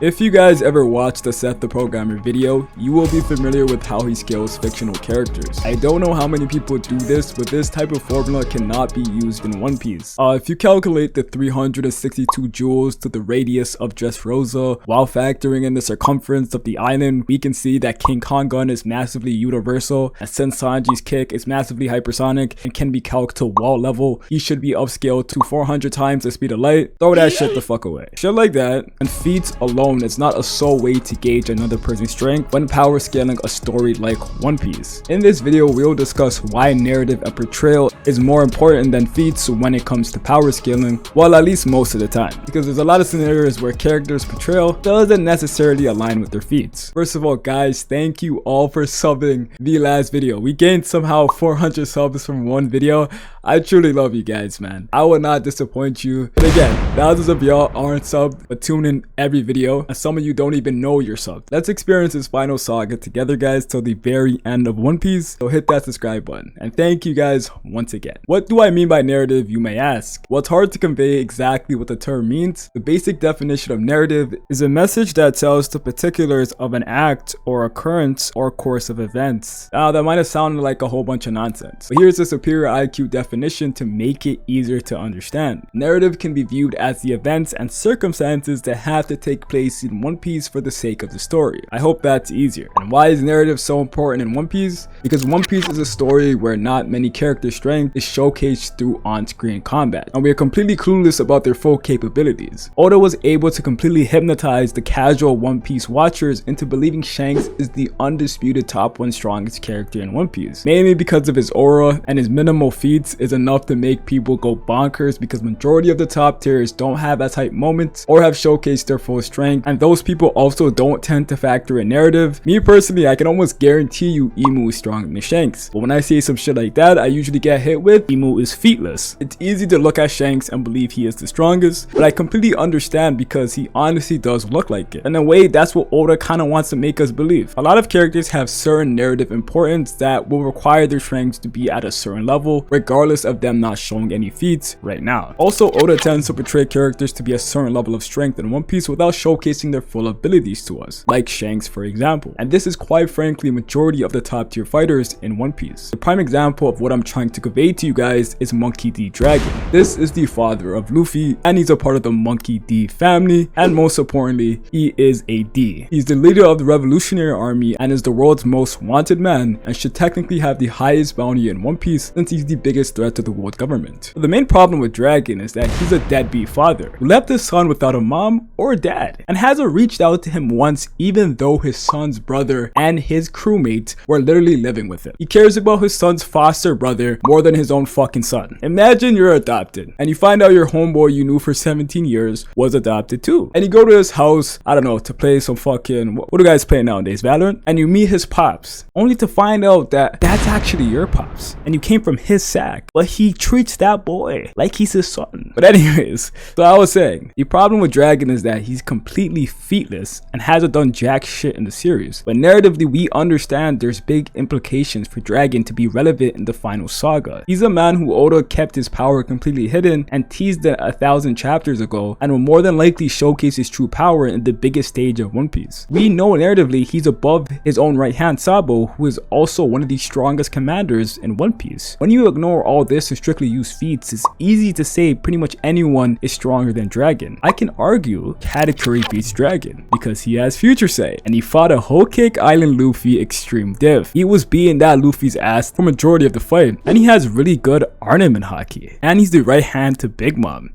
If you guys ever watched the Seth the Programmer video, you will be familiar with how he scales fictional characters. I don't know how many people do this, but this type of formula cannot be used in One Piece. If you calculate the 362 jewels to the radius of Dressrosa while factoring in the circumference of the island, we can see that King Kong gun is massively universal, and since Sanji's kick is massively hypersonic and can be calced to wall level, he should be upscaled to 400 times the speed of light. Throw that shit the fuck away. Shit like that, and feats alone is not a sole way to gauge another person's strength when power scaling a story like One Piece. In this video, we'll discuss why narrative and portrayal is more important than feats when it comes to power scaling, well, at least most of the time, because there's a lot of scenarios where characters' portrayal doesn't necessarily align with their feats. First of all, guys, thank you all for subbing the last video. We gained somehow 400 subs from one video. I truly love you guys, man. I will not disappoint you. But again, thousands of y'all aren't subbed but tune in every video, and some of you don't even know you're subbed. Let's experience this final saga together, guys, till the very end of One Piece. So hit that subscribe button, and thank you guys once again. What do I mean by narrative, you may ask? Well, it's hard to convey exactly what the term means. The basic definition of narrative is a message that tells the particulars of an act or occurrence or course of events. Now, that might have sounded like a whole bunch of nonsense, but here's a superior IQ definition to make it easier to understand. Narrative can be viewed as the events and circumstances that have to take place in One Piece for the sake of the story. I hope that's easier. And why is narrative so important in One Piece? Because One Piece is a story where not many character strength is showcased through on-screen combat, and we are completely clueless about their full capabilities. Oda was able to completely hypnotize the casual One Piece watchers into believing Shanks is the undisputed top 1 strongest character in One Piece, mainly because of his aura, and his minimal feats is enough to make people go bonkers, because majority of the top tiers don't have as hype moments or have showcased their full strength, and those people also don't tend to factor in narrative. Me personally, I can almost guarantee you Imu is stronger than Shanks, but when I say some shit like that, I usually get hit with Imu is featless. It's easy to look at Shanks and believe he is the strongest, but I completely understand because he honestly does look like it. In a way, that's what Oda kind of wants to make us believe. A lot of characters have certain narrative importance that will require their strengths to be at a certain level, regardless of them not showing any feats right now. Also, Oda tends to portray characters to be a certain level of strength in One Piece without showcasing their full abilities to us, like Shanks for example, and this is quite frankly majority of the top tier fighters in One Piece. The prime example of what I'm trying to convey to you guys is Monkey D. Dragon. This is the father of Luffy, and he's a part of the Monkey D family, and most importantly, he is a D. He's the leader of the Revolutionary Army and is the world's most wanted man, and should technically have the highest bounty in One Piece since he's the biggest threat to the world government. But the main problem with Dragon is that he's a deadbeat father who left his son without a mom or a dad, and hasn't reached out to him once, even though his son's brother and his crewmates were literally living with him. He cares about his son's foster brother more than his own fucking son. Imagine you're adopted and you find out your homeboy you knew for 17 years was adopted too, and you go to his house, I don't know, to play some fucking, what do guys play nowadays, Valorant, and you meet his pops, only to find out that that's actually your pops and you came from his sack, but he treats that boy like he's his son. But anyways, so I was saying, the problem with Dragon is that he's completely featless and hasn't done jack shit in the series, but narratively we understand there's big implications for Dragon to be relevant in the final saga. He's a man who Oda kept his power completely hidden and teased it 1,000 chapters ago, and will more than likely showcase his true power in the biggest stage of One Piece. We know narratively he's above his own right hand Sabo, who is also one of the strongest commanders in One Piece. When you ignore all this and strictly use feats, it's easy to say pretty much anyone is stronger than Dragon. I can argue Katakuri beats Dragon because he has future sight, and he fought a Whole Cake Island Luffy extreme div. He was beating that Luffy's ass for majority of the fight, and he has really good armament hockey, and he's the right hand to Big Mom.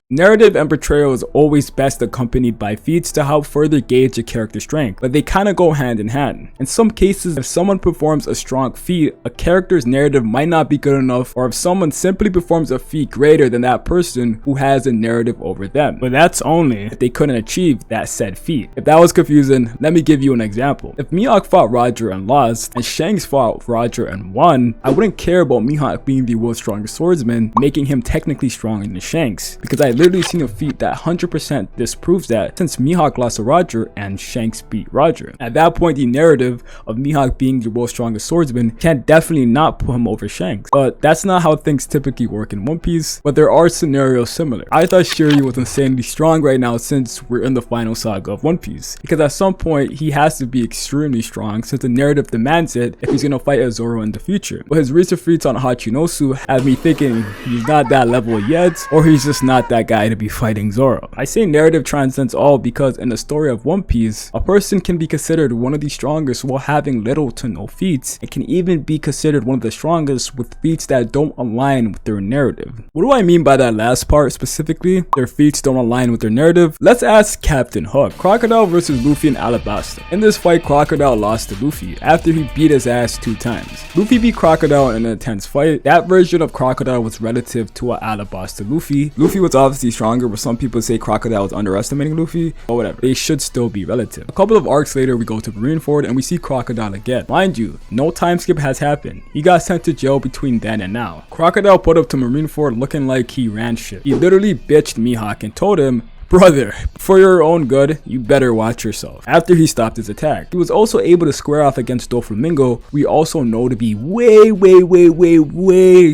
Narrative and portrayal is always best accompanied by feats to help further gauge a character's strength, but they kinda go hand in hand. In some cases, if someone performs a strong feat, a character's narrative might not be good enough, or if someone simply performs a feat greater than that person who has a narrative over them. But that's only if they couldn't achieve that said feat. If that was confusing, let me give you an example. If Mihawk fought Roger and lost, and Shanks fought Roger and won, I wouldn't care about Mihawk being the world's strongest swordsman, making him technically stronger than Shanks, because I had literally seen a feat that 100% disproves that, since Mihawk lost to Roger and Shanks beat Roger. At that point, the narrative of Mihawk being the world's strongest swordsman can definitely not put him over Shanks. But that's not how things typically work in One Piece, but there are scenarios similar. I thought Shiryu was insanely strong right now since we're in the final saga of One Piece, because at some point he has to be extremely strong since the narrative demands it if he's gonna fight a Zoro in the future. But his recent feats on Hachinosu have me thinking he's not that level yet, or he's just not that guy to be fighting Zoro. I say narrative transcends all because in the story of One Piece, a person can be considered one of the strongest while having little to no feats, and can even be considered one of the strongest with feats that don't align with their narrative. What do I mean by that last part specifically? Their feats don't align with their narrative? Let's ask Captain Hook. Crocodile versus Luffy in Alabasta. In this fight, Crocodile lost to Luffy after he beat his ass 2 times. Luffy beat Crocodile in an intense fight. That version of Crocodile was relative to an Alabasta Luffy. Luffy was obviously stronger, but some people say Crocodile was underestimating Luffy, but whatever. They should still be relative. A couple of arcs later, we go to Marineford and we see Crocodile again. Mind you, no time skip has happened. He got sent to jail between then and now. Crocodile put up to Marineford looking like he ran shit. He literally bitched Mihawk and told him, "Brother, for your own good, you better watch yourself," after he stopped his attack. He was also able to square off against Doflamingo, we also know to be way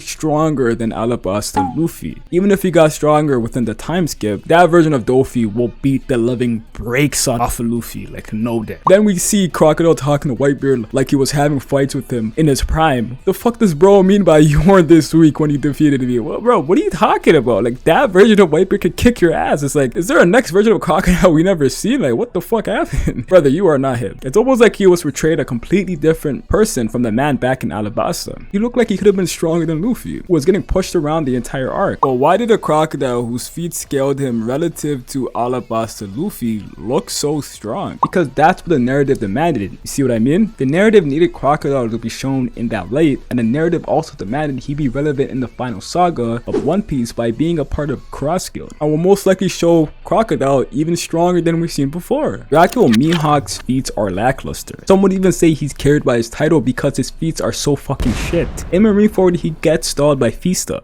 stronger than Alabasta Luffy. Even if he got stronger within the time skip, that version of Dofi will beat the living brakes off of Luffy, like no doubt. Then we see Crocodile talking to Whitebeard like he was having fights with him in his prime. The fuck does bro mean by you weren't this weak when you defeated me? Well, bro, what are you talking about? Like, that version of Whitebeard could kick your ass. It's like, is there a next version of Crocodile we never seen? Like, what the fuck happened? Brother, you are not him. It's almost like he was portrayed a completely different person from the man back in Alabasta. He looked like he could have been stronger than Luffy, who was getting pushed around the entire arc. But why did a Crocodile whose feet scaled him relative to Alabasta Luffy look so strong? Because that's what the narrative demanded. You see what I mean? The narrative needed Crocodile to be shown in that light, and the narrative also demanded he be relevant in the final saga of One Piece by being a part of Cross Guild, and will most likely show Crocodile even stronger than we've seen before. The actual Mihawk's feats are lackluster. Some would even say he's carried by his title because his feats are so fucking shit. In Marineford, he gets stalled by Fista.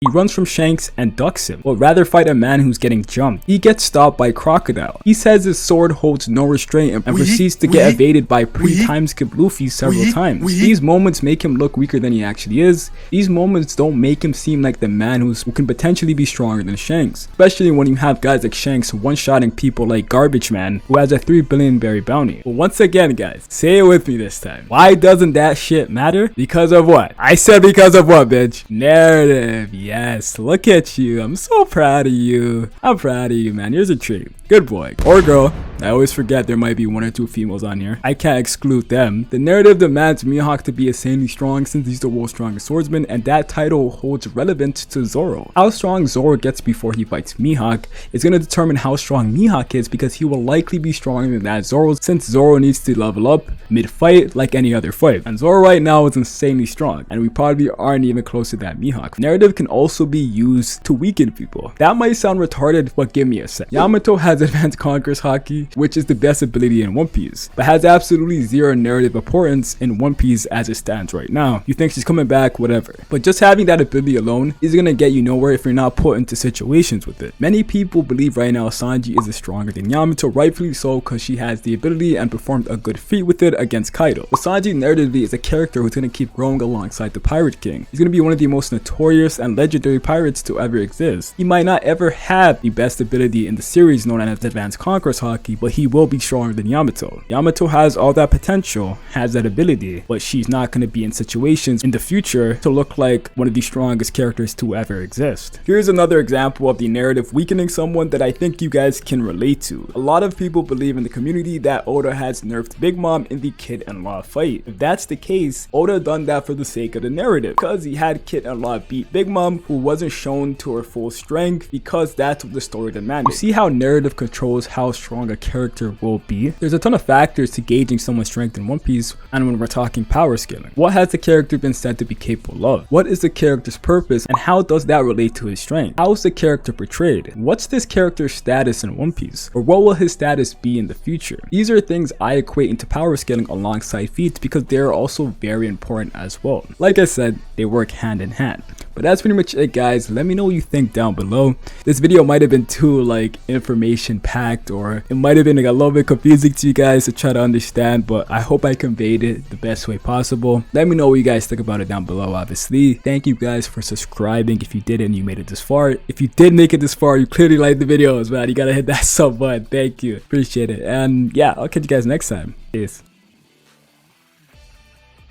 He runs from Shanks and ducks him, but rather fight a man who's getting jumped. He gets stopped by Crocodile. He says his sword holds no restraint and proceeds to get evaded by pre-time skip Luffy several times. These moments make him look weaker than he actually is. These moments don't make him seem like the man who can potentially be stronger than Shanks, especially when you have guys like Shanks one-shotting people like Garbage Man, who has a 3 billion berry bounty. But once again, guys, say it with me this time. Why doesn't that shit matter? Because of what? I said because of what, bitch? Narrative. Yes, look at you. I'm so proud of you. I'm proud of you, man. Here's a treat. Good boy. Or girl. I always forget there might be 1 or 2 females on here. I can't exclude them. The narrative demands Mihawk to be insanely strong since he's the world's strongest swordsman, and that title holds relevance to Zoro. How strong Zoro gets before he fights Mihawk is going to determine how strong Mihawk is, because he will likely be stronger than that Zoro, since Zoro needs to level up mid-fight like any other fight. And Zoro right now is insanely strong, and we probably aren't even close to that Mihawk. Narrative can also be used to weaken people. That might sound retarded, but give me a sec. Yamato has advanced Conqueror's Haki, which is the best ability in One Piece, but has absolutely zero narrative importance in One Piece as it stands right now. You think she's coming back, whatever. But just having that ability alone is gonna get you nowhere if you're not put into situations with it. Many people believe right now Sanji is stronger than Yamato, rightfully so, because she has the ability and performed a good feat with it against Kaido. But Sanji narratively is a character who's gonna keep growing alongside the Pirate King. He's gonna be one of the most notorious and legendary pirates to ever exist. He might not ever have the best ability in the series known as Advanced Conqueror's Haki, but he will be stronger than Yamato. Yamato has all that potential, has that ability, but she's not going to be in situations in the future to look like one of the strongest characters to ever exist. Here's another example of the narrative weakening someone that I think you guys can relate to. A lot of people believe in the community that Oda has nerfed Big Mom in the Kid and Law fight. If that's the case, Oda done that for the sake of the narrative, because he had Kid and Law beat Big Mom, who wasn't shown to her full strength, because that's what the story demanded. You see how narrative controls how strong a character will be? There's a ton of factors to gauging someone's strength in One Piece, and when we're talking power scaling, what has the character been said to be capable of? What is the character's purpose, and how does that relate to his strength? How is the character portrayed? What's this character's status in One Piece, or what will his status be in the future? These are things I equate into power scaling alongside feats, because they're also very important as well. Like I said, they work hand in hand. But that's pretty much it, guys. Let me know what you think down below. This video might have been too like information packed, or it might have been like a little bit confusing to you guys to try to understand, but I hope I conveyed it the best way possible. Let me know what you guys think about it down below. Obviously, thank you guys for subscribing if you did and you made it this far. If you did make it this far, you clearly liked the videos, man. You gotta hit that sub button. Thank you, appreciate it. And yeah, I'll catch you guys next time. Peace.